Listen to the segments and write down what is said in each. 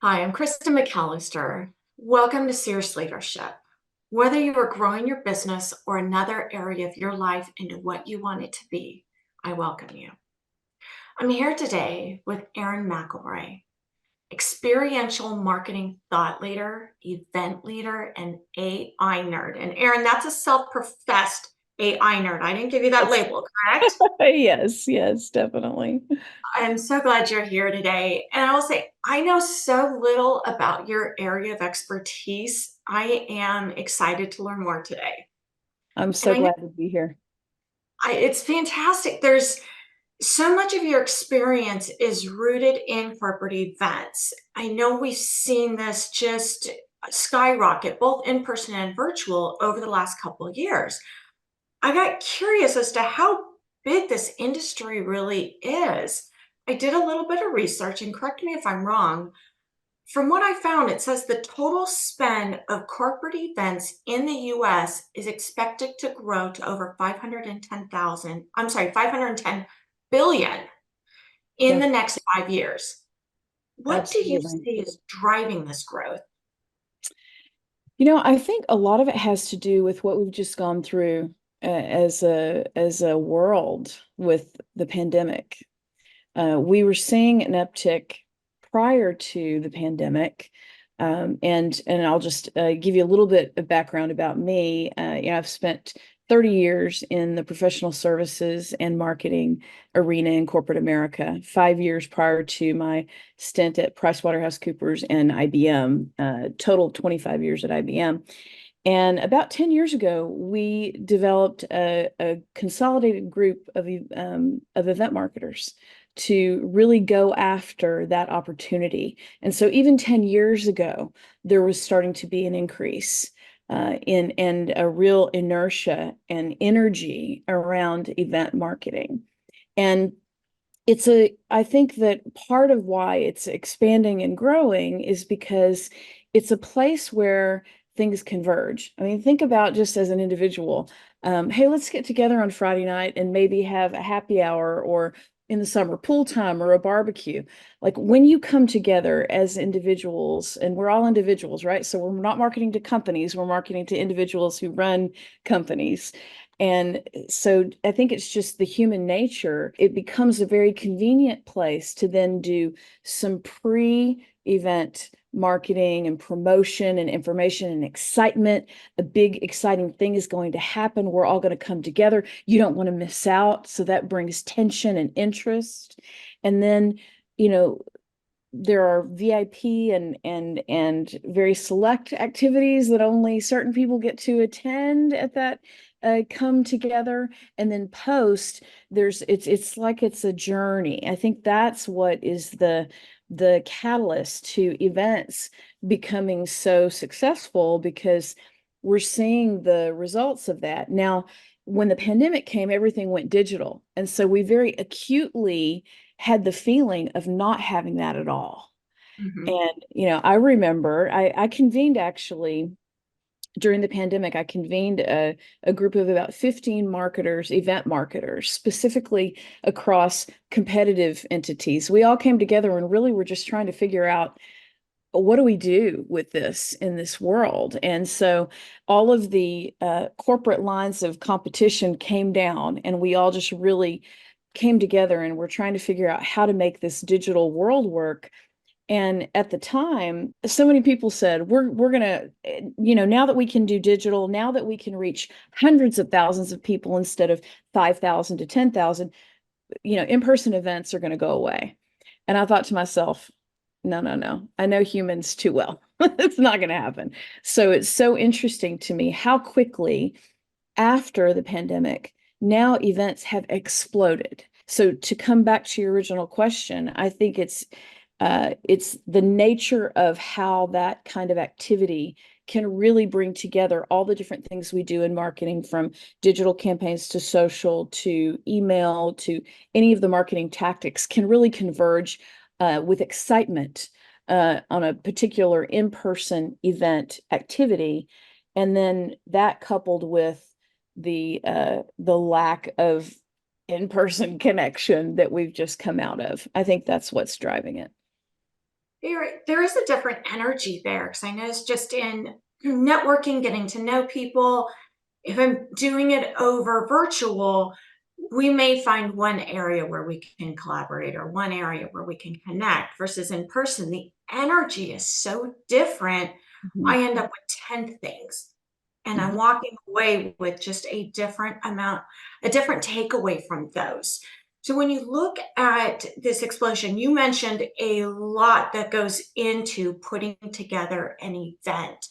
Hi, I'm Kristen McAllister. Welcome to Serious Leadership. Whether you are growing your business or another area of your life into what you want it to be, I welcome you. I'm here today with Erin McElroy, experiential marketing thought leader, event leader, and AI nerd. And Erin, that's a self-professed AI nerd. I didn't give you that Yes. label, correct? Yes, yes, definitely. I'm so glad you're here today. And I will say, I know so little about your area of expertise. I am excited to learn more today. I'm And so I know glad to be here. it's fantastic. There's so much of your experience is rooted in corporate events. I know we've seen this just skyrocket, both in person and virtual, over the last couple of years. I got curious as to how big this industry really is. I did a little bit of research, and correct me if I'm wrong. From what I found, it says the total spend of corporate events in the US is expected to grow to over 510,000, I'm sorry, 510 billion in Yeah, the next 5 years. What do you absolutely. see is driving this growth? I think a lot of it has to do with what we've just gone through as a world with the pandemic. We were seeing an uptick prior to the pandemic. And I'll just give you a little bit of background about me. I've spent 30 years in the professional services and marketing arena in corporate America, 5 years prior to my stint at PricewaterhouseCoopers and IBM, total 25 years at IBM. And about 10 years ago, we developed a consolidated group of event marketers to really go after that opportunity. And so even 10 years ago, there was starting to be an increase in and a real inertia and energy around event marketing. And I think that part of why it's expanding and growing is because it's a place where things converge. I mean, think about just as an individual, hey, let's get together on Friday night and maybe have a happy hour or in the summer, pool time or a barbecue. Like when you come together as individuals, and we're all individuals, right? So we're not marketing to companies, we're marketing to individuals who run companies. And so I think it's just the human nature. It becomes a very convenient place to then do some pre-event marketing and promotion and information and excitement. A big exciting thing is going to happen. We're all going to come together. You don't want to miss out. So that brings tension and interest. And then, you know, there are VIP and very select activities that only certain people get to attend at that come together. And then post, it's like it's a journey. I think that's what is the catalyst to events becoming so successful, because we're seeing the results of that. Now, when the pandemic came, everything went digital. And so we very acutely had the feeling of not having that at all. Mhm. And, I remember I convened actually during the pandemic, I convened a group of about 15 marketers, event marketers, specifically across competitive entities. We all came together and really were just trying to figure out, what do we do with this in this world? And so all of the corporate lines of competition came down, and we all just really came together and we're trying to figure out how to make this digital world work. And at the time, so many people said, we're gonna, now that we can do digital, now that we can reach hundreds of thousands of people instead of 5,000 to 10,000, in-person events are going to go away. And I thought to myself, no, no, no. I know humans too well. It's not going to happen. So it's so interesting to me how quickly after the pandemic, now events have exploded. So to come back to your original question, I think it's the nature of how that kind of activity can really bring together all the different things we do in marketing, from digital campaigns to social to email to any of the marketing tactics, can really converge with excitement on a particular in-person event activity. And then that coupled with the lack of in-person connection that we've just come out of. I think that's what's driving it. There is a different energy there because I noticed just in networking, getting to know people, if I'm doing it over virtual, we may find one area where we can collaborate or one area where we can connect versus in person. The energy is so different. Mhm. I end up with 10 things and I'm Mhm. walking away with just a different amount, a different takeaway from those. So when you look at this explosion, you mentioned a lot that goes into putting together an event.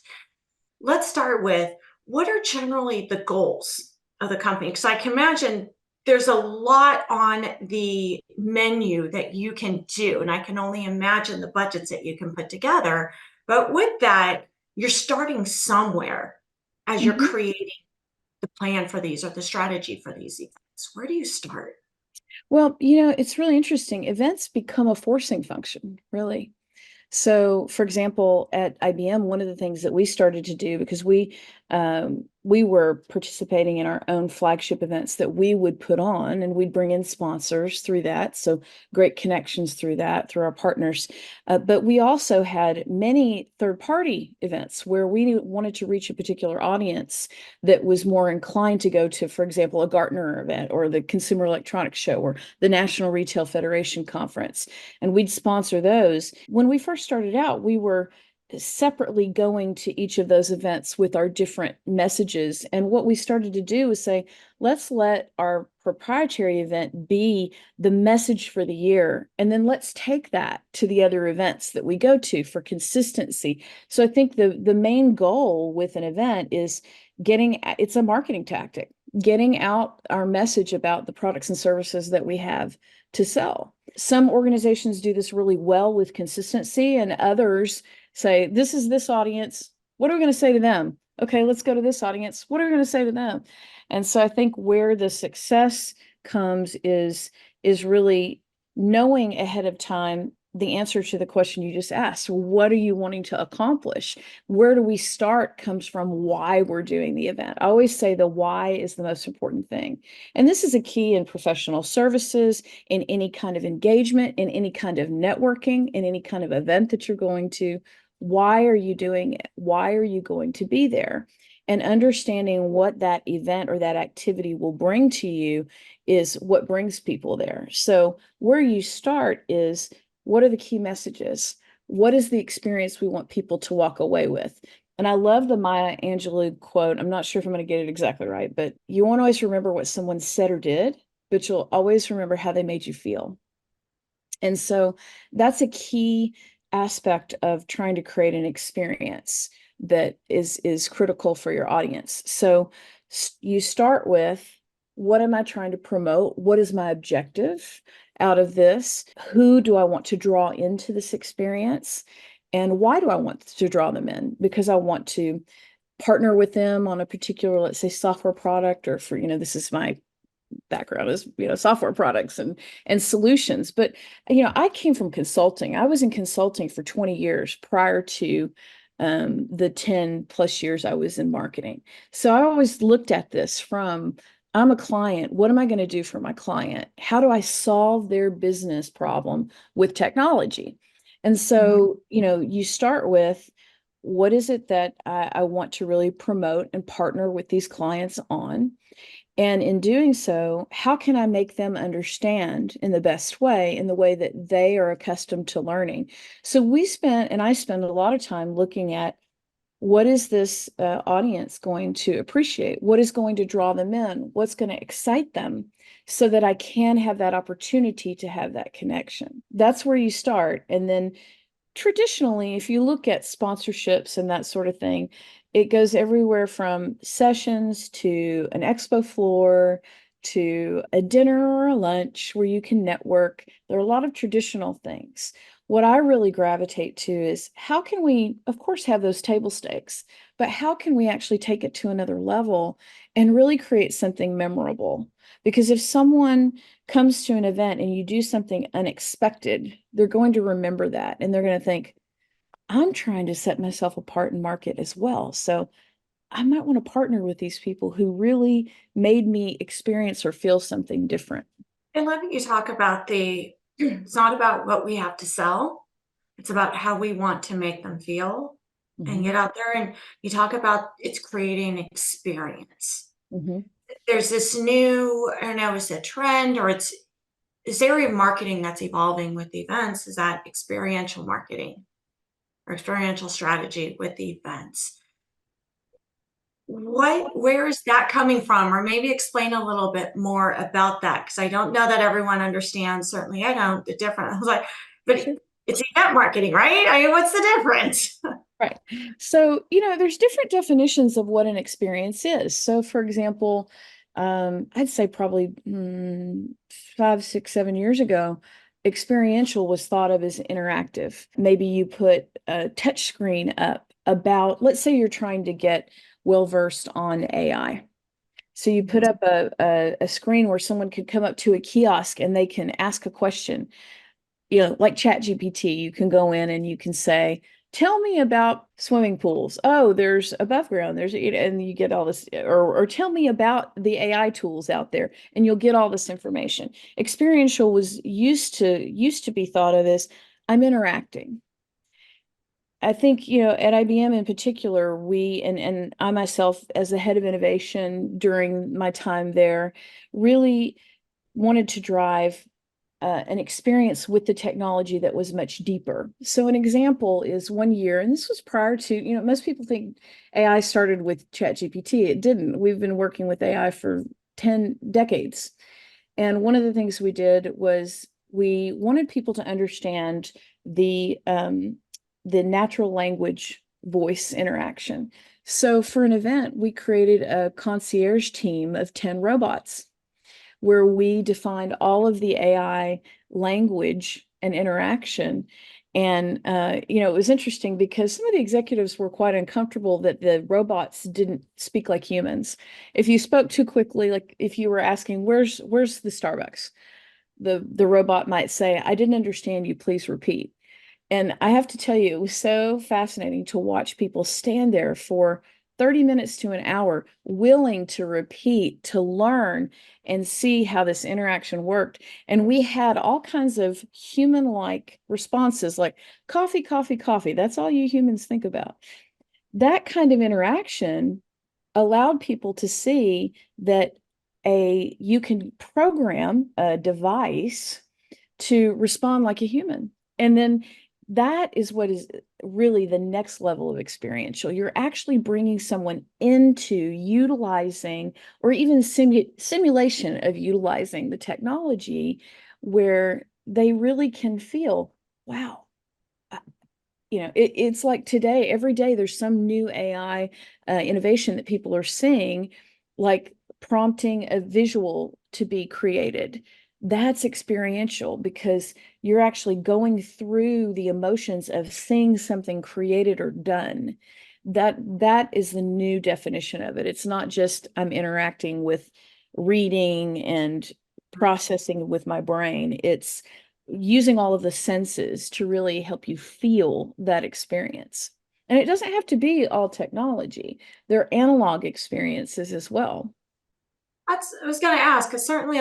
Let's start with what are generally the goals of the company? Because I can imagine there's a lot on the menu that you can do, and I can only imagine the budgets that you can put together. But with that, you're starting somewhere as you're Mhm. creating the plan for these or the strategy for these events. Where do you start? Well, it's really interesting. Events become a forcing function, really. So, for example, at IBM, one of the things that we started to do because we were participating in our own flagship events that we would put on, and we'd bring in sponsors through that. So great connections through that, through our partners. But we also had many third-party events where we wanted to reach a particular audience that was more inclined to go to, for example, a Gartner event or the Consumer Electronics Show or the National Retail Federation Conference, and we'd sponsor those. When we first started out, we were separately going to each of those events with our different messages. And what we started to do was say, let's let our proprietary event be the message for the year. And then let's take that to the other events that we go to for consistency. So I think the main goal with an event is it's a marketing tactic, getting out our message about the products and services that we have to sell. Some organizations do this really well with consistency, and others say, this is this audience. What are we going to say to them? Okay, let's go to this audience. What are we going to say to them? And so I think where the success comes is really knowing ahead of time the answer to the question you just asked. What are you wanting to accomplish? Where do we start comes from why we're doing the event. I always say the why is the most important thing. And this is a key in professional services, in any kind of engagement, in any kind of networking, in any kind of event that you're going to. Why are you doing it? Why are you going to be there? And understanding what that event or that activity will bring to you is what brings people there. So, where you start is what are the key messages? What is the experience we want people to walk away with? And I love the Maya Angelou quote. I'm not sure if I'm going to get it exactly right, but you won't always remember what someone said or did, but you'll always remember how they made you feel. And so that's a key aspect of trying to create an experience that is critical for your audience. So you start with, what am I trying to promote? What is my objective out of this? Who do I want to draw into this experience? And why do I want to draw them in? Because I want to partner with them on a particular, let's say, software product, or for, this is my background is software products and solutions. But I came from consulting. I was in consulting for 20 years prior to the 10 plus years I was in marketing. So I always looked at this from, I'm a client, what am I going to do for my client? How do I solve their business problem with technology? And Mhm. so you start with, what is it that I want to really promote and partner with these clients on? And in doing so, how can I make them understand in the best way, in the way that they are accustomed to learning? So I spend a lot of time looking at, what is this audience going to appreciate? What is going to draw them in? What's going to excite them so that I can have that opportunity to have that connection? That's where you start. And then traditionally, if you look at sponsorships and that sort of thing, it goes everywhere from sessions to an expo floor to a dinner or a lunch where you can network. There are a lot of traditional things. What I really gravitate to is, how can we, of course, have those table stakes, but how can we actually take it to another level and really create something memorable? Because if someone comes to an event and you do something unexpected, they're going to remember that, and they're going to think, I'm trying to set myself apart in market as well. So I might want to partner with these people who really made me experience or feel something different. I love that you talk about it's not about what we have to sell. It's about how we want to make them feel and Hmm. get out there. And you talk about it's creating experience. Hmm. There's this new, I don't know, is it a trend or it's this area of marketing that's evolving with events is that experiential marketing or experiential strategy with events. Where is that coming from? Or maybe explain a little bit more about that, because I don't know that everyone understands. Certainly, I don't. The difference. I was like, but Sure. it's event marketing, right? I mean, what's the difference? Right. So, there's different definitions of what an experience is. So, for example, I'd say probably 5, 6, 7 years ago, experiential was thought of as interactive. Maybe you put a touch screen up about, let's say you're trying to get well versed on AI. So you put up a screen where someone could come up to a kiosk and they can ask a question, like Chat GPT. You can go in and you can say, tell me about swimming pools. Oh, there's above ground. And you get all this, or tell me about the AI tools out there, and you'll get all this information. Experiential was used to be thought of as I'm interacting. I think, at IBM in particular, and I myself as the head of innovation during my time there really wanted to drive an experience with the technology that was much deeper. So an example is one year, and this was prior to, most people think AI started with ChatGPT. It didn't. We've been working with AI for 10 decades. And one of the things we did was we wanted people to understand the natural language voice interaction. So for an event, we created a concierge team of 10 robots where we defined all of the AI language and interaction. And, it was interesting because some of the executives were quite uncomfortable that the robots didn't speak like humans. If you spoke too quickly, like if you were asking, where's the Starbucks? The robot might say, I didn't understand you, please repeat. And I have to tell you, it was so fascinating to watch people stand there for 30 minutes to an hour, willing to repeat, to learn, and see how this interaction worked. And we had all kinds of human-like responses like coffee, coffee, coffee. That's all you humans think about. That kind of interaction allowed people to see that you can program a device to respond like a human. And then that is what is really the next level of experiential. You're actually bringing someone into utilizing or even simulation of utilizing the technology where they really can feel, wow, it's like today, every day there's some new AI innovation that people are seeing, like prompting a visual to be created. That's experiential because you're actually going through the emotions of seeing something created or done. That is the new definition of it. It's not just I'm interacting with reading and processing with my brain. It's using all of the senses to really help you feel that experience. And it doesn't have to be all technology. There are analog experiences as well. I was going to ask, because certainly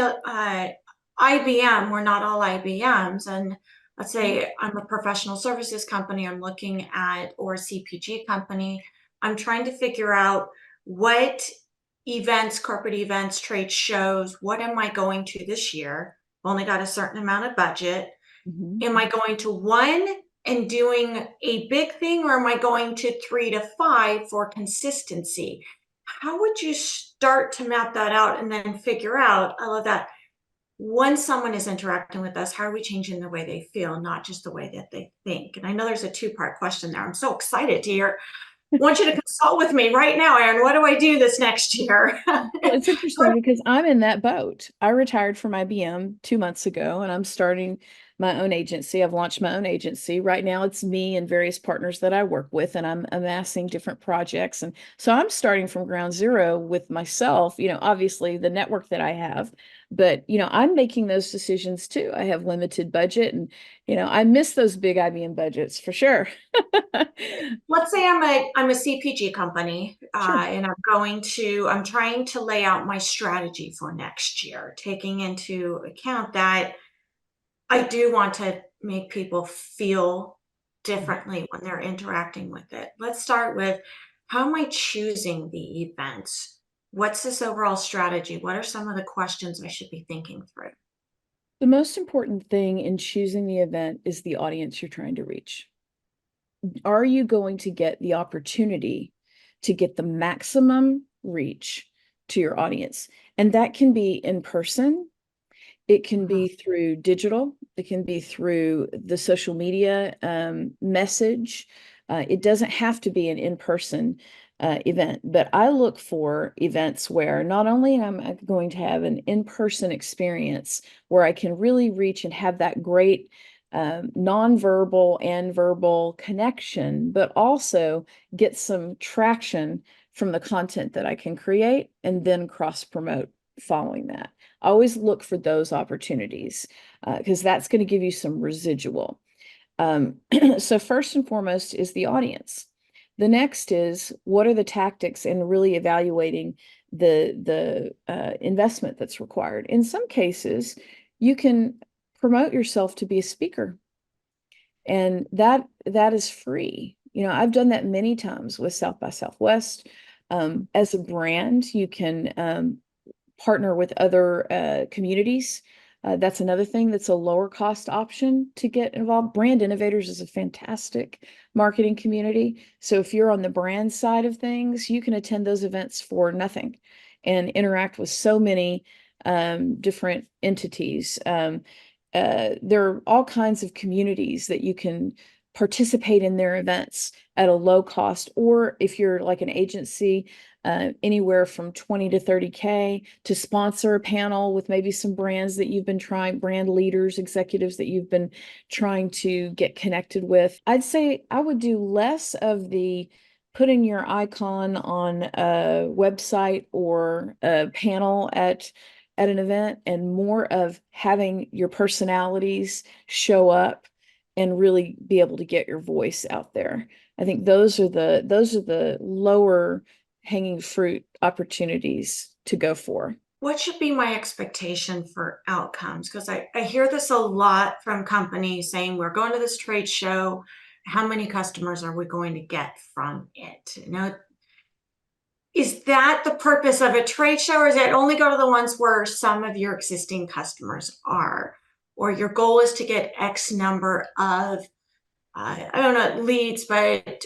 IBM, we're not all IBMs. And let's say I'm a professional services company, I'm looking at, or a CPG company, I'm trying to figure out what events, corporate events, trade shows, what am I going to this year? I've only got a certain amount of budget. Mhm. Am I going to one and doing a big thing, or am I going to 3 to 5 for consistency? How would you start to map that out and then figure out, I love that, when someone is interacting with us, how are we changing the way they feel, not just the way that they think? And I know there's a two-part question there. I'm so excited to hear. I want you to consult with me right now, Aaron. What do I do this next year? Well, it's interesting because I'm in that boat. I retired from IBM 2 months ago and I'm starting my own agency. I've launched my own agency. Right now, it's me and various partners that I work with, and I'm amassing different projects. And so I'm starting from ground zero with myself, obviously the network that I have, but, I'm making those decisions too. I have limited budget and, I miss those big IBM budgets for sure. Let's say I'm a CPG company, Sure. and I'm trying to lay out my strategy for next year, taking into account that I do want to make people feel. differently when they're interacting with it. Let's start with, how am I choosing the events? What's this overall strategy? What are some of the questions I should be thinking through? The most important thing in choosing the event is the audience you're trying to reach. Are you going to get the opportunity to get the maximum reach to your audience? And that can be in person, it can Mhm. be through digital, it can be through the social media message. It doesn't have to be an in-person event, but I look for events where not only am I going to have an in-person experience where I can really reach and have that great nonverbal and verbal connection, but also get some traction from the content that I can create and then cross promote following that. I always look for those opportunities because that's going to give you some residual. Um, so first and foremost is the audience. The next is what are the tactics and really evaluating the investment that's required. In some cases, you can promote yourself to be a speaker, and that is free. You know, I've done that many times with South by Southwest. As a brand, you can partner with other communities. That's another thing that's a lower cost option to get involved. Brand Innovators is a fantastic marketing community. So if you're on the brand side of things, you can attend those events for nothing and interact with so many different entities. There are all kinds of communities that you can participate in their events at a low cost, or if you're like an agency, anywhere from 20 to 30K to sponsor a panel with maybe some brands that you've been trying, brand leaders, executives that you've been trying to get connected with. I'd say I would do less of the putting your icon on a website or a panel at an event and more of having your personalities show up and really be able to get your voice out there. I think those are the lower hanging fruit opportunities to go for. What should be my expectation for outcomes? Because I hear this a lot from companies saying, we're going to this trade show. How many customers are we going to get from it? You know, is that the purpose of a trade show, or is it only go to the ones where some of your existing customers are? Or your goal is to get X number of, I don't know, leads, but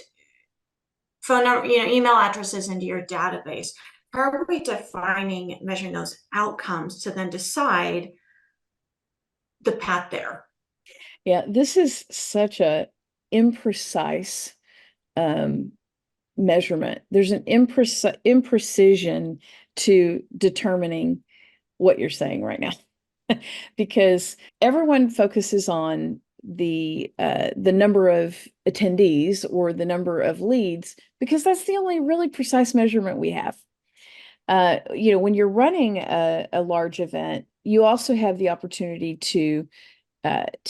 phone number, email addresses into your database. How are we defining, measuring those outcomes to then decide the path there? Yeah, this is such a imprecise um, measurement. There's an imprecision to determining what you're saying right now. Because everyone focuses on the number of attendees or the number of leads because that's the only really precise measurement we have. When you're running a large event, you also have the opportunity to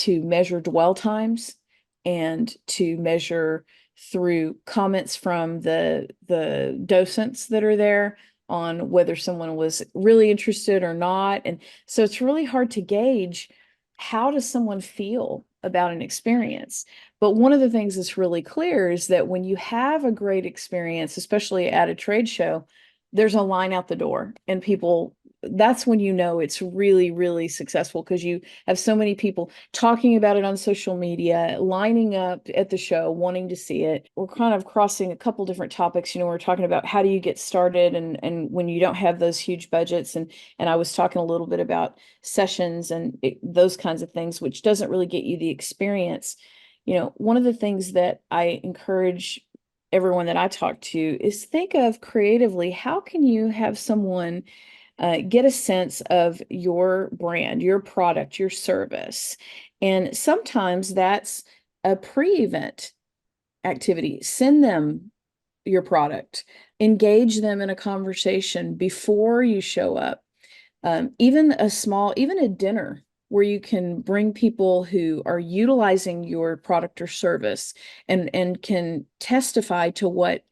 measure dwell times and to measure through comments from the docents that are there on whether someone was really interested or not. And so it's really hard to gauge how does someone feel about an experience. But one of the things that's really clear is that when you have a great experience, especially at a trade show, there's a line out the door and people, that's when you know it's really, really successful because you have so many people talking about it on social media, lining up at the show, wanting to see it. We're kind of crossing a couple different topics. We're talking about how do you get started and when you don't have those huge budgets. And I was talking a little bit about sessions and those kinds of things, which doesn't really get you the experience. One of the things that I encourage everyone that I talk to is think of creatively, how can you have someone get a sense of your brand, your product, your service. And sometimes that's a pre-event activity. Send them your product, engage them in a conversation before you show up. Even a dinner where you can bring people who are utilizing your product or service and can testify to what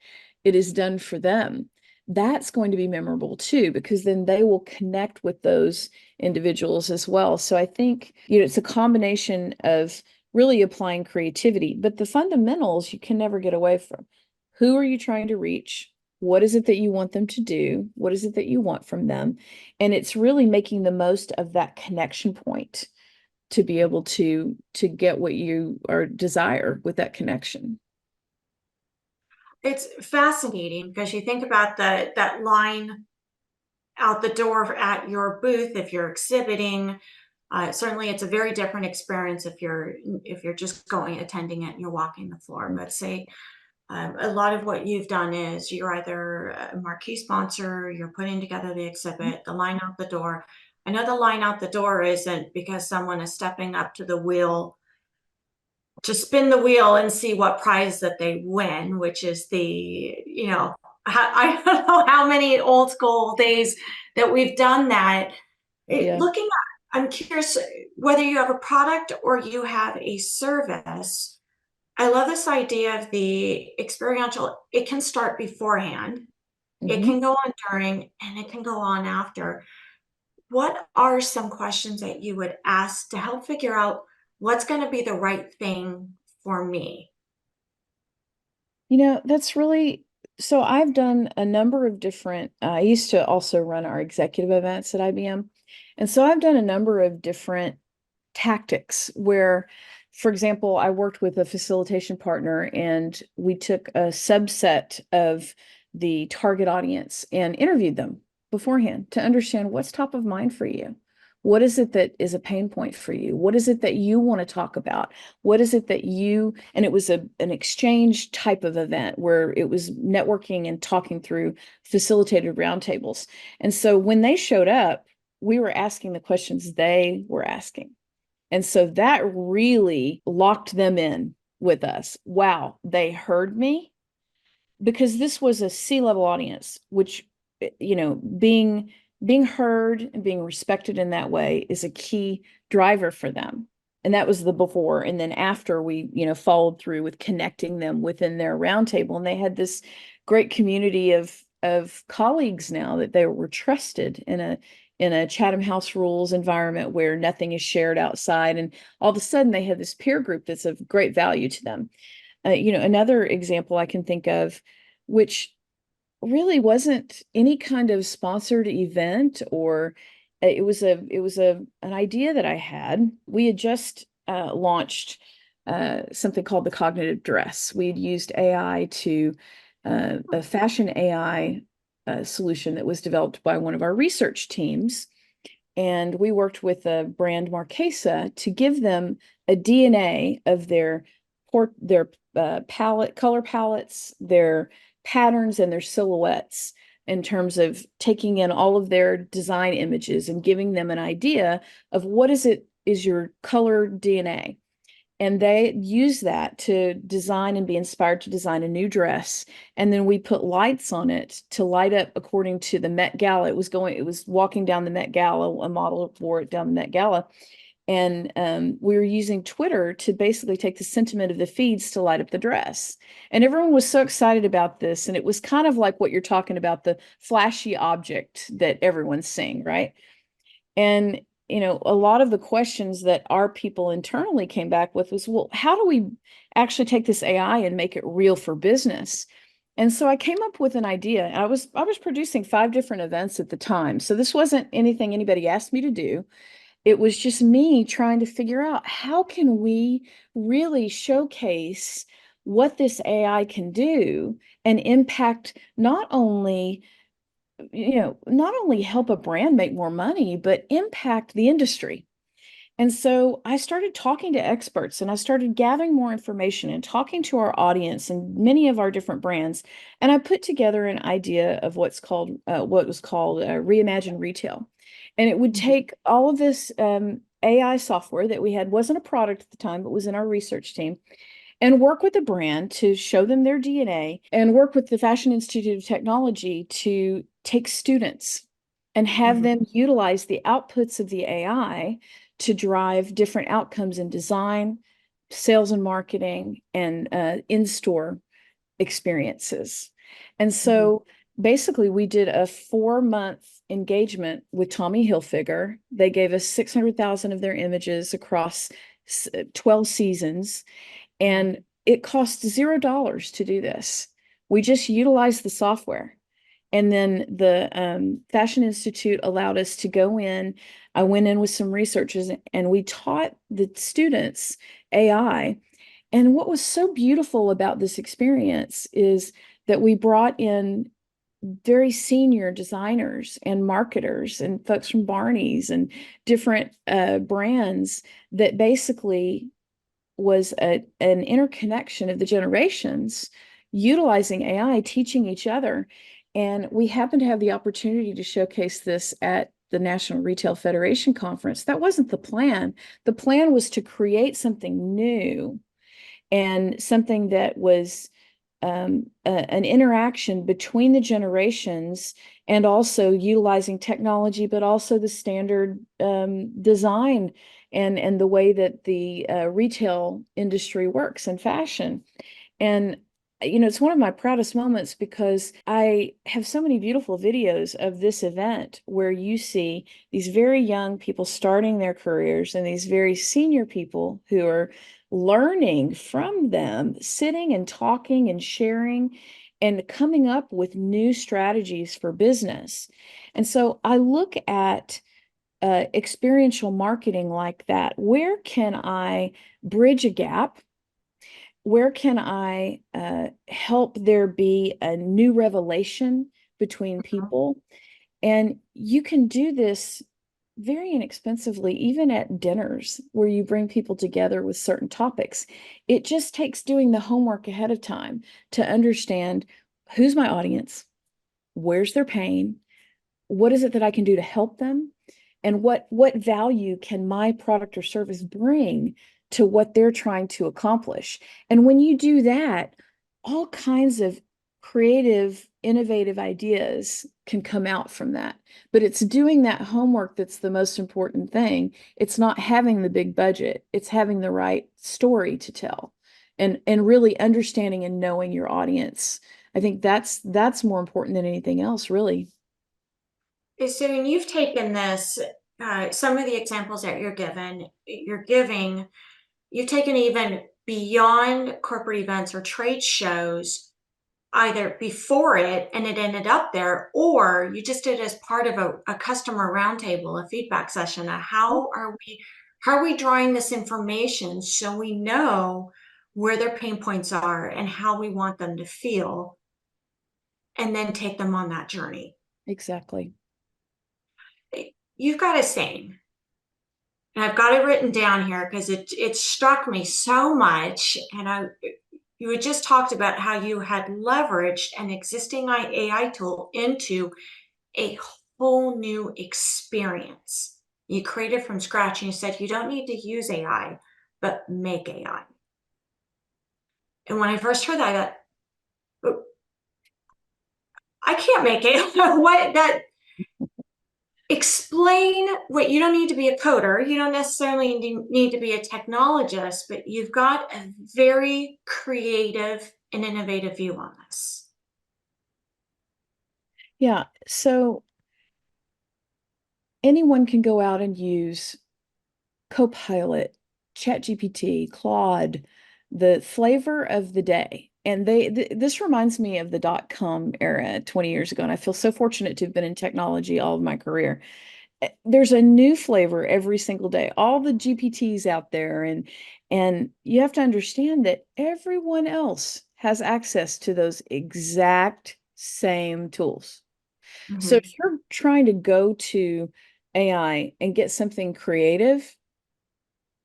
it has done for them. That's going to be memorable too, because then they will connect with those individuals as well. So I think, it's a combination of really applying creativity. But the fundamentals you can never get away from. Who are you trying to reach? What is it that you want them to do? What is it that you want from them? And it's really making the most of that connection point to be able to get what you are desire with that connection. It's fascinating because you think about that line out the door at your booth if you're exhibiting. Certainly, it's a very different experience if you're just going attending it and you're walking the floor. But say a lot of what you've done is you're either a marquee sponsor, you're putting together the exhibit, the line out the door. I know the line out the door isn't because someone is stepping up to the wheel to spin the wheel and see what prize that they win, which is I don't know how many old school days that we've done that. Yeah. I'm curious whether you have a product or you have a service. I love this idea of the experiential. It can start beforehand, it Hmm. can go on during, and it can go on after. What are some questions that you would ask to help figure out what's going to be the right thing for me? That's really so I've done a number of different, I used to also run our executive events at IBM. And so I've done a number of different tactics where, for example, I worked with a facilitation partner and we took a subset of the target audience and interviewed them beforehand to understand what's top of mind for you. What is it that is a pain point for you? What is it that you want to talk about? What is it that and it was an exchange type of event where it was networking and talking through facilitated roundtables. And so when they showed up, we were asking the questions they were asking. And so that really locked them in with us. Wow, they heard me because this was a C-level audience, which, being heard and being respected in that way is a key driver for them. And that was the before. And then after we, followed through with connecting them within their roundtable. And they had this great community of colleagues now that they were trusted in a Chatham House rules environment where nothing is shared outside. And all of a sudden they have this peer group that's of great value to them. Another example I can think of, which really wasn't any kind of sponsored event, or it was an idea that I had. We had just launched something called the cognitive dress. We had used AI to a fashion AI solution that was developed by one of our research teams. And we worked with a brand Marquesa to give them a DNA of their palette, color palettes, their patterns, and their silhouettes in terms of taking in all of their design images and giving them an idea of what is your color DNA. And they use that to design and be inspired to design a new dress. And then we put lights on it to light up according to the Met Gala. It was walking down the Met Gala, a model for it down the Met Gala. And we were using Twitter to basically take the sentiment of the feeds to light up the dress. And everyone was so excited about this. And it was kind of like what you're talking about, the flashy object that everyone's seeing, right? And, a lot of the questions that our people internally came back with was, well, how do we actually take this AI and make it real for business? And so I came up with an idea. I was producing 5 different events at the time. So this wasn't anything anybody asked me to do. It was just me trying to figure out how can we really showcase what this AI can do and impact not only help a brand make more money, but impact the industry. And so I started talking to experts and I started gathering more information and talking to our audience and many of our different brands. And I put together an idea of what was called Reimagine Retail. And it would take all of this AI software that we had, wasn't a product at the time, but was in our research team, and work with the brand to show them their DNA and work with the Fashion Institute of Technology to take students and have Mhm. them utilize the outputs of the AI to drive different outcomes in design, sales and marketing, and in-store experiences. And Mhm. so basically, we did a 4-month engagement with Tommy Hilfiger. They gave us 600,000 of their images across 12 seasons, and it costs $0 to do this. We just utilize the software. And then the Fashion Institute allowed us to go in. I went in with some researchers and we taught the students AI. And what was so beautiful about this experience is that we brought in very senior designers and marketers and folks from Barney's and different brands that basically was an interconnection of the generations utilizing AI, teaching each other. And we happened to have the opportunity to showcase this at the National Retail Federation Conference. That wasn't the plan. The plan was to create something new and something that was an interaction between the generations and also utilizing technology, but also the standard design and the way that the retail industry works in fashion. And it's one of my proudest moments because I have so many beautiful videos of this event where you see these very young people starting their careers and these very senior people who are learning from them, sitting and talking and sharing and coming up with new strategies for business. And so I look at experiential marketing like that. Where can I bridge a gap? Where can I help there be a new revelation between people? And you can do this very inexpensively, even at dinners where you bring people together with certain topics. It just takes doing the homework ahead of time to understand who's my audience, where's their pain, what is it that I can do to help them, and what value can my product or service bring to what they're trying to accomplish. And when you do that, all kinds of creative, innovative ideas can come out from that. But it's doing that homework that's the most important thing. It's not having the big budget, it's having the right story to tell and really understanding and knowing your audience. I think that's more important than anything else, really. So, and you've taken this, some of the examples that you're giving, you've taken even beyond corporate events or trade shows, either before it and it ended up there, or you just did it as part of a customer roundtable, a feedback session. How are we drawing this information so we know where their pain points are and how we want them to feel, and then take them on that journey? Exactly. You've got a saying, and I've got it written down here because it struck me so much. You had just talked about how you had leveraged an existing AI tool into a whole new experience. You created from scratch, and you said you don't need to use AI, but make AI. And when I first heard that, I thought, "Oh, I can't make AI." What that Explain what you don't need to be a coder. You don't necessarily need to be a technologist, but you've got a very creative and innovative view on this. Yeah. So anyone can go out and use Copilot, ChatGPT, Claude, the flavor of the day. And this reminds me of the dot-com era 20 years ago. And I feel so fortunate to have been in technology all of my career. There's a new flavor every single day, all the GPTs out there. And you have to understand that everyone else has access to those exact same tools. So Mhm. if you're trying to go to AI and get something creative,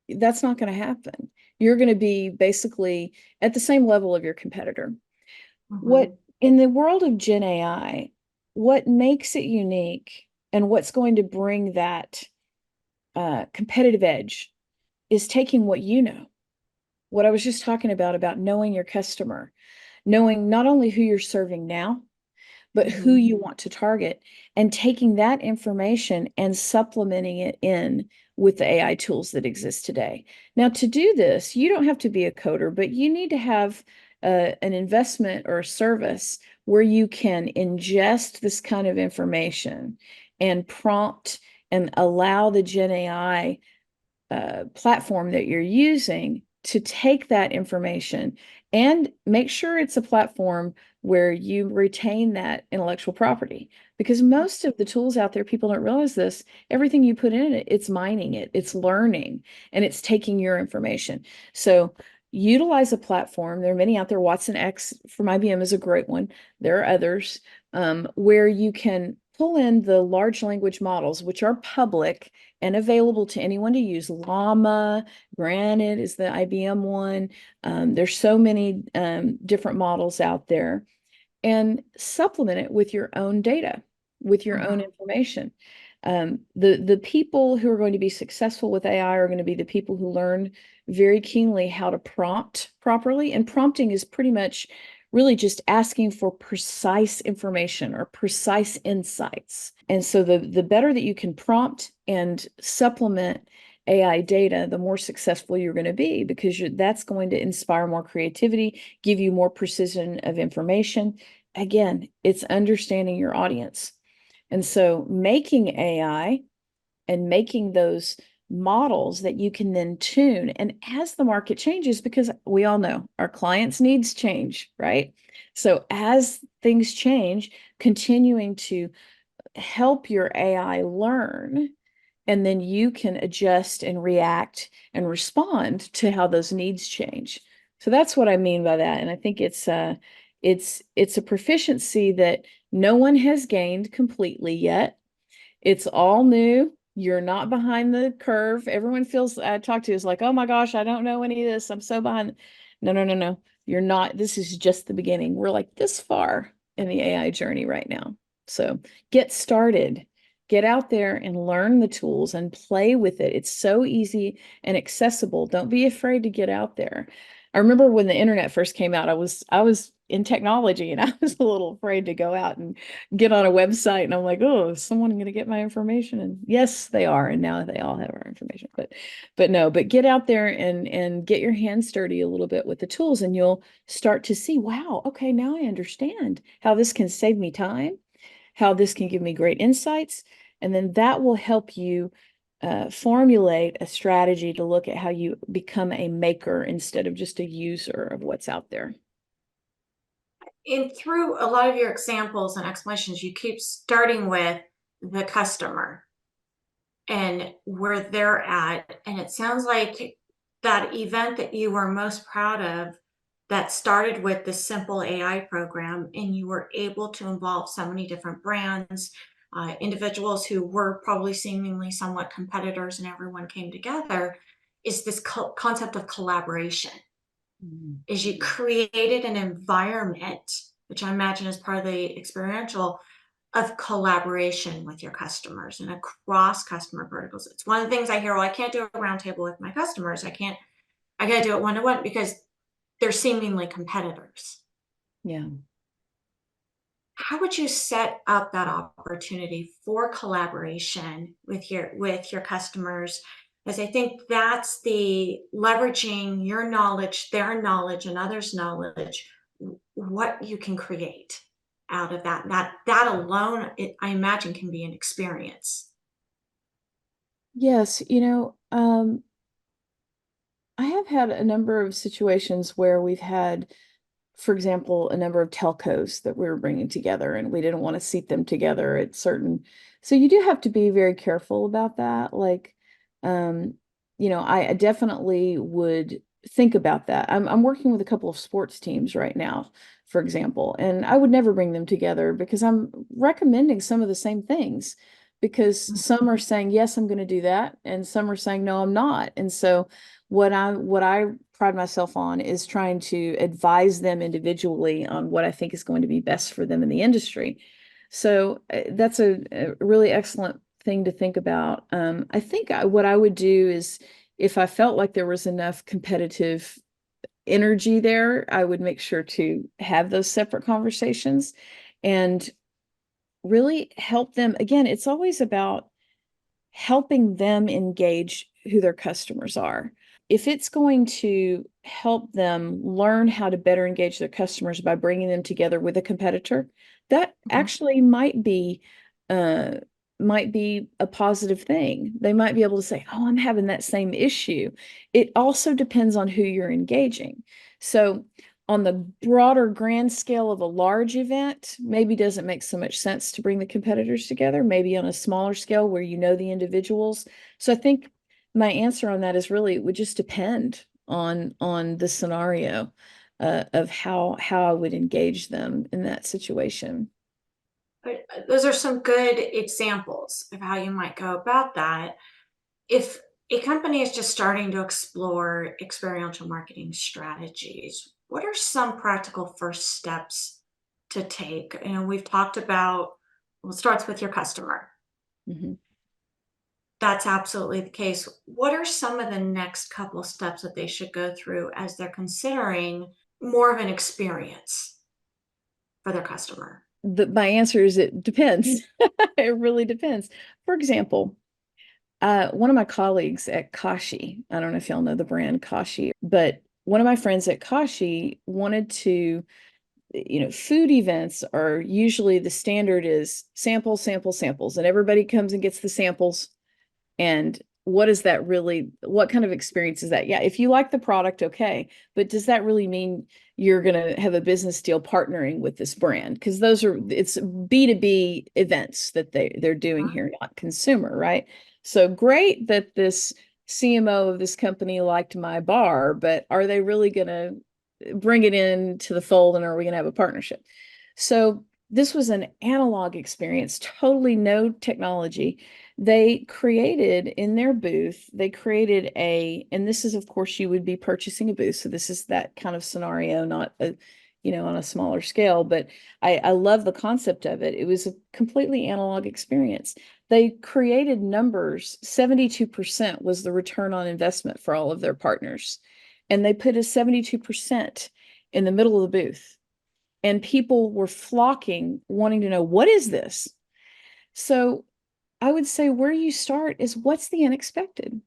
that's not going to happen. You're going to be basically at the same level of your competitor. What Mhm. in the world of Gen AI, what makes it unique and what's going to bring that competitive edge is taking what you know, what I was just talking about knowing your customer, knowing not only who you're serving now, but who Mhm. you want to target and taking that information and supplementing it in with the AI tools that exist today. Now, to do this, you don't have to be a coder, but you need to have an investment or a service where you can ingest this kind of information and prompt and allow the Gen AI platform that you're using to take that information and make sure it's a platform where you retain that intellectual property. Because most of the tools out there, people don't realize this, everything you put in it, it's mining it, it's learning, and it's taking your information. So utilize a platform. There are many out there. Watson X from IBM is a great one. There are others where you can pull in the large language models, which are public and available to anyone to use. Llama, Granite is the IBM one. There's so many different models out there, and supplement it with your own data, with your own Mhm. information. The people who are going to be successful with AI are going to be the people who learn very keenly how to prompt properly. And prompting is pretty much really just asking for precise information or precise insights. And so the better that you can prompt and supplement AI data, the more successful you're going to be, because that's going to inspire more creativity, give you more precision of information. Again, it's understanding your audience. And so making AI and making those models that you can then tune. And as the market changes, because we all know our clients' needs change, right? So as things change, continuing to help your AI learn, and then you can adjust and react and respond to how those needs change. So that's what I mean by that. And I think it's a proficiency that no one has gained completely yet. It's all new. You're not behind the curve. Everyone feels I talk to is like, oh my gosh, I don't know any of this. I'm so behind. No, no, no, no. You're not. This is just the beginning. We're like this far in the AI journey right now. So get started. Get out there and learn the tools and play with it. It's so easy and accessible. Don't be afraid to get out there. I remember when the internet first came out, I was in technology and I was a little afraid to go out and get on a website, and I'm like, oh, is someone going to get my information? And yes, they are, and now they all have our information. But no, but get out there and get your hands dirty a little bit with the tools, and you'll start to see, wow, okay, now I understand how this can save me time, how this can give me great insights, and then that will help you formulate a strategy to look at how you become a maker instead of just a user of what's out there. And through a lot of your examples and explanations, you keep starting with the customer and where they're at. And it sounds like that event that you were most proud of that started with this simple AI program, and you were able to involve so many different brands, individuals who were probably seemingly somewhat competitors, and everyone came together, is this concept of collaboration. Mhm. Is you created an environment, which I imagine is part of the experiential, of collaboration with your customers and across customer verticals. It's one of the things I hear, well, I can't do a roundtable with my customers. I gotta do it one-to-one because they're seemingly competitors. Yeah. How would you set up that opportunity for collaboration with your customers? Because I think that's the leveraging your knowledge, their knowledge, and others' knowledge, what you can create out of that. That alone, I imagine, can be an experience. Yes, I have had a number of situations where we've had, for example, a number of telcos that we were bringing together, and we didn't want to seat them together at certain. So you do have to be very careful about that. Like, um, I definitely would think about that. I'm working with a couple of sports teams right now, for example, and I would never bring them together because I'm recommending some of the same things. Because some are saying, yes, I'm going to do that, and some are saying, no, I'm not. And so what I pride myself on is trying to advise them individually on what I think is going to be best for them in the industry. So that's a really excellent thing to think about. I think what I would do is if I felt like there was enough competitive energy there, I would make sure to have those separate conversations and really help them. Again, it's always about helping them engage who their customers are. If it's going to help them learn how to better engage their customers by bringing them together with a competitor, that Mhm. actually might be uh, might be a positive thing. They might be able to say, oh, I'm having that same issue. It also depends on who you're engaging. So on the broader grand scale of a large event, maybe doesn't make so much sense to bring the competitors together, maybe on a smaller scale where you know the individuals. So I think my answer on that is really it would just depend on the scenario of how I would engage them in that situation. But those are some good examples of how you might go about that. If a company is just starting to explore experiential marketing strategies, what are some practical first steps to take? We've talked about, well, it starts with your customer. Mhm. That's absolutely the case. What are some of the next couple steps that they should go through as they're considering more of an experience for their customer? My answer is it depends. It really depends. For example, one of my colleagues at Kashi, I don't know if y'all know the brand Kashi, but one of my friends at Kashi wanted to, food events are usually the standard is samples, samples, samples, and everybody comes and gets the samples. And what is that really, what kind of experience is that? Yeah, if you like the product, okay. But does that really mean you're going to have a business deal partnering with this brand? Because it's B2B events that they're doing here, not consumer, right? So great that this CMO of this company liked my bar, but are they really going to bring it into the fold and are we going to have a partnership? So this was an analog experience, totally no technology. They created in their booth, they created and this is, of course, you would be purchasing a booth. So this is that kind of scenario, not on a smaller scale, but I love the concept of it. It was a completely analog experience. They created numbers, 72% was the return on investment for all of their partners. And they put a 72% in the middle of the booth. And people were flocking, wanting to know, what is this? So I would say where you start is what's the unexpected?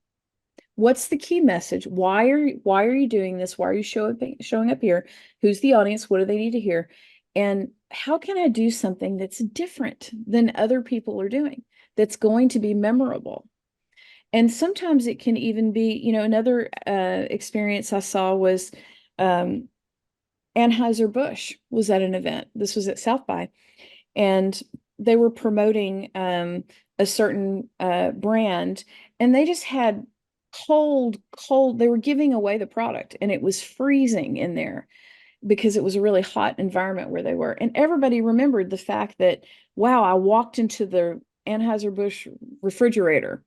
What's the key message? Why are you doing this? Why are you showing up here? Who's the audience? What do they need to hear? And how can I do something that's different than other people are doing, that's going to be memorable? And sometimes it can even be, another experience I saw was um, Anheuser-Busch was at an event. This was at South by, and they were promoting a certain brand, and they just had cold. They were giving away the product, and it was freezing in there because it was a really hot environment where they were. And everybody remembered the fact that, wow, I walked into the Anheuser-Busch refrigerator.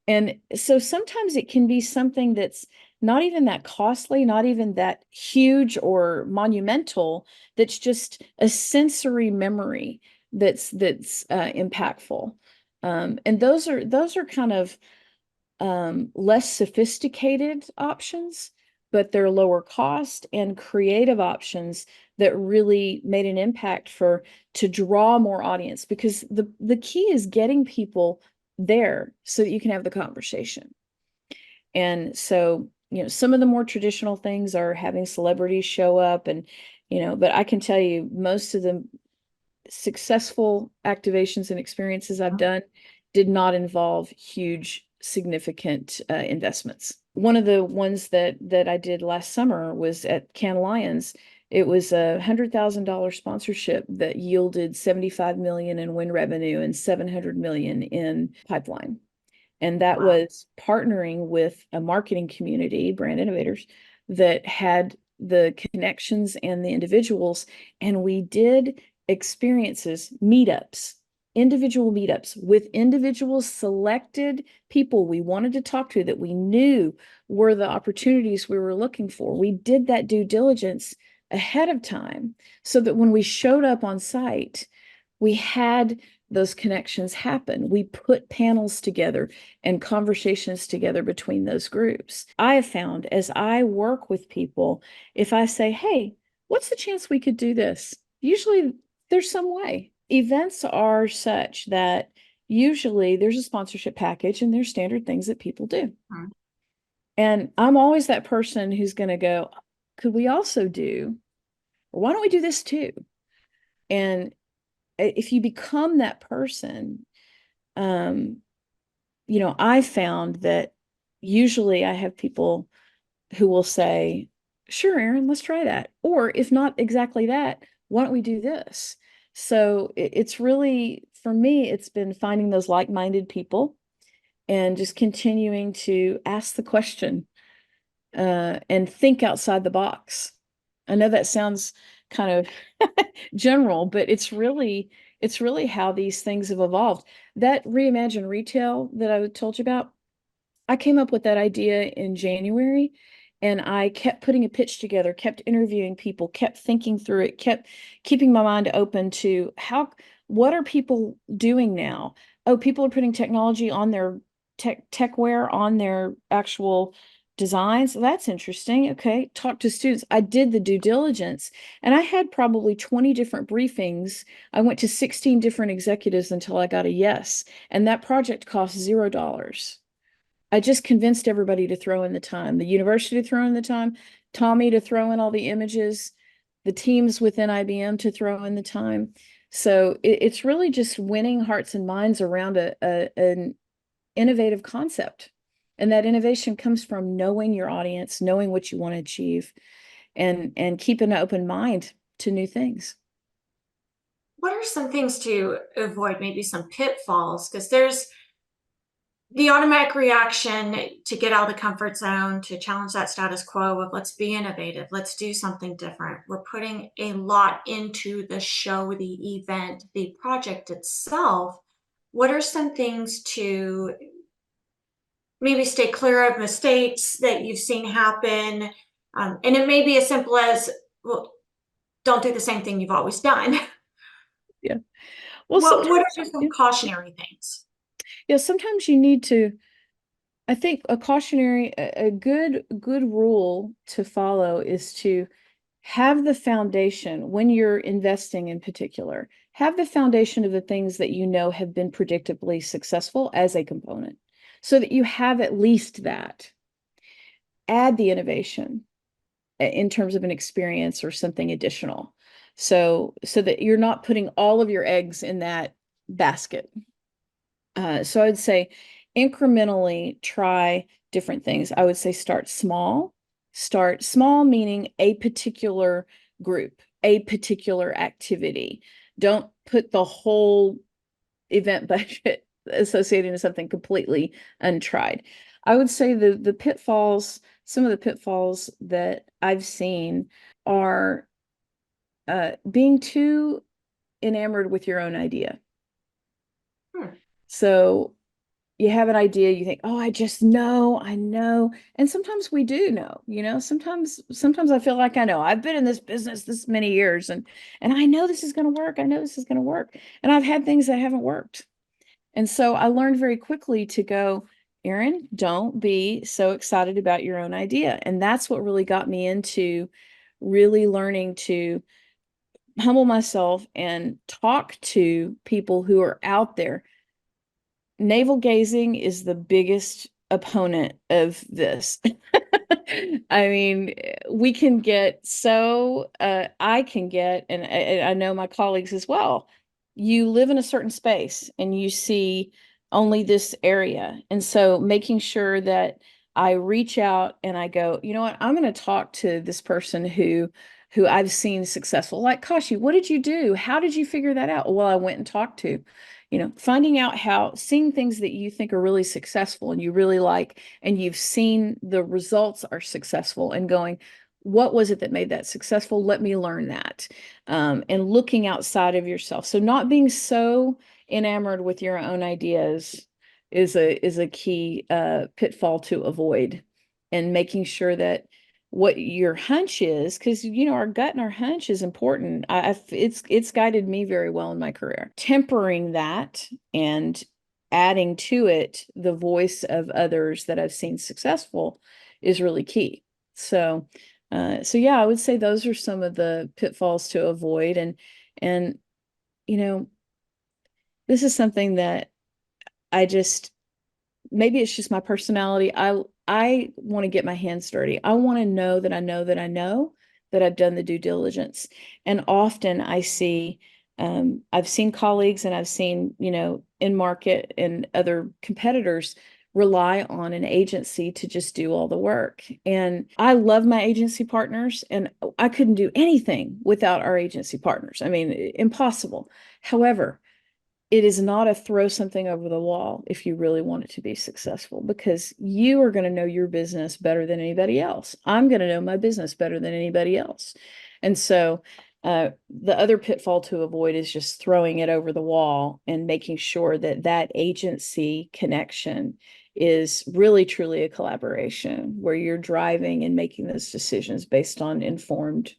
And so sometimes it can be something that's not even that costly, not even that huge or monumental, that's just a sensory memory that's impactful. And those are kind of less sophisticated options, but they're lower cost and creative options that really made an impact to draw more audience, because the key is getting people there so that you can have the conversation. And so, some of the more traditional things are having celebrities show up and, but I can tell you most of the successful activations and experiences I've done did not involve huge, significant investments. One of the ones that I did last summer was at Cannes Lions. It was $100,000 sponsorship that yielded 75 million in win revenue and 700 million in pipeline. And that Wow. was partnering with a marketing community, brand innovators, that had the connections and the individuals. And we did experiences, meetups, individual meetups with individual selected people we wanted to talk to that we knew were the opportunities we were looking for. We did that due diligence ahead of time so that when we showed up on site, we had those connections happen. We put panels together and conversations together between those groups. I have found as I work with people, if I say, hey, what's the chance we could do this? Usually there's some way. Events are such that usually there's a sponsorship package and there's standard things that people do. Mhm. And I'm always that person who's going to go, could we also do, or why don't we do this too? And if you become that person, um, I found that usually I have people who will say, sure, Aaron, let's try that. Or if not exactly that, why don't we do this? So it's really, for me, it's been finding those like-minded people and just continuing to ask the question and think outside the box. I know that sounds kind of general, but it's really how these things have evolved. That reimagine retail that I told you about, I came up with that idea in January, and I kept putting a pitch together, kept interviewing people, kept thinking through it, kept keeping my mind open to what are people doing now? Oh, people are putting technology on their techware on their actual designs. That's interesting. Okay, talk to students. I did the due diligence, and I had probably 20 different briefings. I went to 16 different executives until I got a yes, and that project cost $0. I just convinced everybody to throw in the time, the university to throw in the time, Tommy to throw in all the images, the teams within IBM to throw in the time. So it's really just winning hearts and minds around an innovative concept. And that innovation comes from knowing your audience, knowing what you want to achieve, and keeping an open mind to new things. What are some things to avoid, maybe some pitfalls? Because there's the automatic reaction to get out of the comfort zone, to challenge that status quo of let's be innovative, let's do something different. We're putting a lot into the show, the event, the project itself. What are some things to maybe stay clear of mistakes that you've seen happen? And it may be as simple as, well, don't do the same thing you've always done. Yeah. Well, What sometimes, are just some yeah, cautionary things? yeah, sometimes you need to. I think a good rule to follow is to have the foundation when you're investing in particular, have the foundation of the things that you know have been predictably successful as a component so that you have at least that. Add the innovation in terms of an experience or something additional. So that you're not putting all of your eggs in that basket. So I'd say incrementally try different things. I would say start small. Start small, meaning a particular group, a particular activity. Don't put the whole event budget associated with something completely untried. I would say the pitfalls, some of the pitfalls that I've seen are being too enamored with your own idea. Hmm. So you have an idea, you think, oh, I know. And sometimes we do know, sometimes I feel like I know. I've been in this business this many years, and I know this is going to work. I know this is going to work. And I've had things that haven't worked. And so I learned very quickly to go, Erin, don't be so excited about your own idea. And that's what really got me into really learning to humble myself and talk to people who are out there. Navel gazing is the biggest opponent of this. I mean, we can get so, I can get, and I know my colleagues as well, you live in a certain space and you see only this area. And so making sure that I reach out and I go, you know what, I'm going to talk to this person who I've seen successful. Like Kashi, what did you do? How did you figure that out? Well, I went and talked to, finding out seeing things that you think are really successful and you really like, and you've seen the results are successful and going, what was it that made that successful? Let me learn that. And looking outside of yourself. So not being so enamored with your own ideas is a key pitfall to avoid, and making sure that what your hunch is, because our gut and our hunch is important. It's guided me very well in my career. Tempering that and adding to it the voice of others that I've seen successful is really key. So yeah, I would say those are some of the pitfalls to avoid. And you know, this is something that I just maybe it's just my personality. I want to get my hands dirty. I want to know that I know that I know that I've done the due diligence. And often I see I've seen colleagues and I've seen, in market and other competitors rely on an agency to just do all the work. And I love my agency partners, and I couldn't do anything without our agency partners. I mean, impossible. However, it is not a throw something over the wall if you really want it to be successful, because you are going to know your business better than anybody else. I'm going to know my business better than anybody else. And so the other pitfall to avoid is just throwing it over the wall and making sure that that agency connection is really truly a collaboration where you're driving and making those decisions based on informed,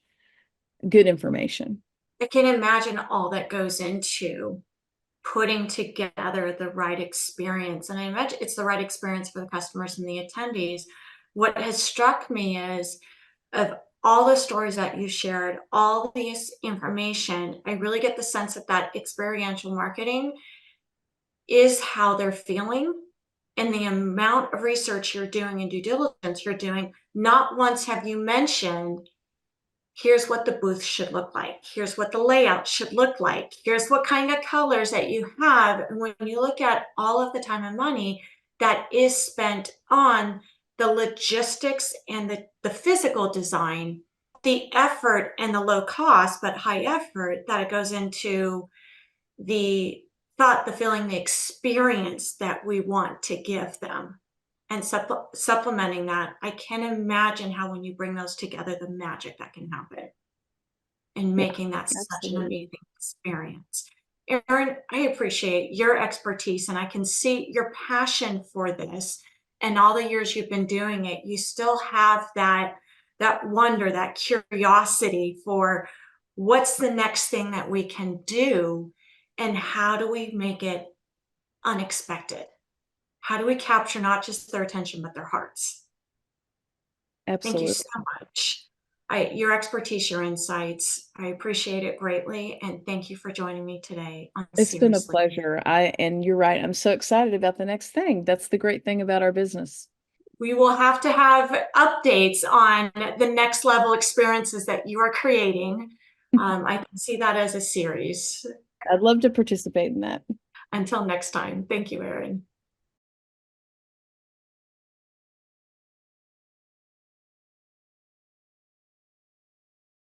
good information. I can imagine all that goes into putting together the right experience. And I imagine it's the right experience for the customers and the attendees. What has struck me is, of all the stories that you shared, all this information, I really get the sense that that experiential marketing is how they're feeling, and the amount of research you're doing and due diligence you're doing. Not once have you mentioned, here's what the booth should look like. Here's what the layout should look like. Here's what kind of colors that you have. And when you look at all of the time and money that is spent on the logistics and the physical design, the effort and the low cost, but high effort that it goes into the thought, the feeling, the experience that we want to give them, and supplementing that, I can imagine how when you bring those together, the magic that can happen in Yeah, making that such an absolutely. amazing experience. Erin, I appreciate your expertise, and I can see your passion for this, and all the years you've been doing it, you still have that wonder, that curiosity for what's the next thing that we can do, and how do we make it unexpected? How do we capture not just their attention, but their hearts? Thank you so Absolutely. much. Your expertise, your insights, I appreciate it greatly. And thank you for joining me today on It's been a Seriously. pleasure. And you're right. I'm so excited about the next thing. That's the great thing about our business. We will have to have updates on the next level experiences that you are creating. I can see that as a series. I'd love to participate in that. Until next time, thank you, Erin.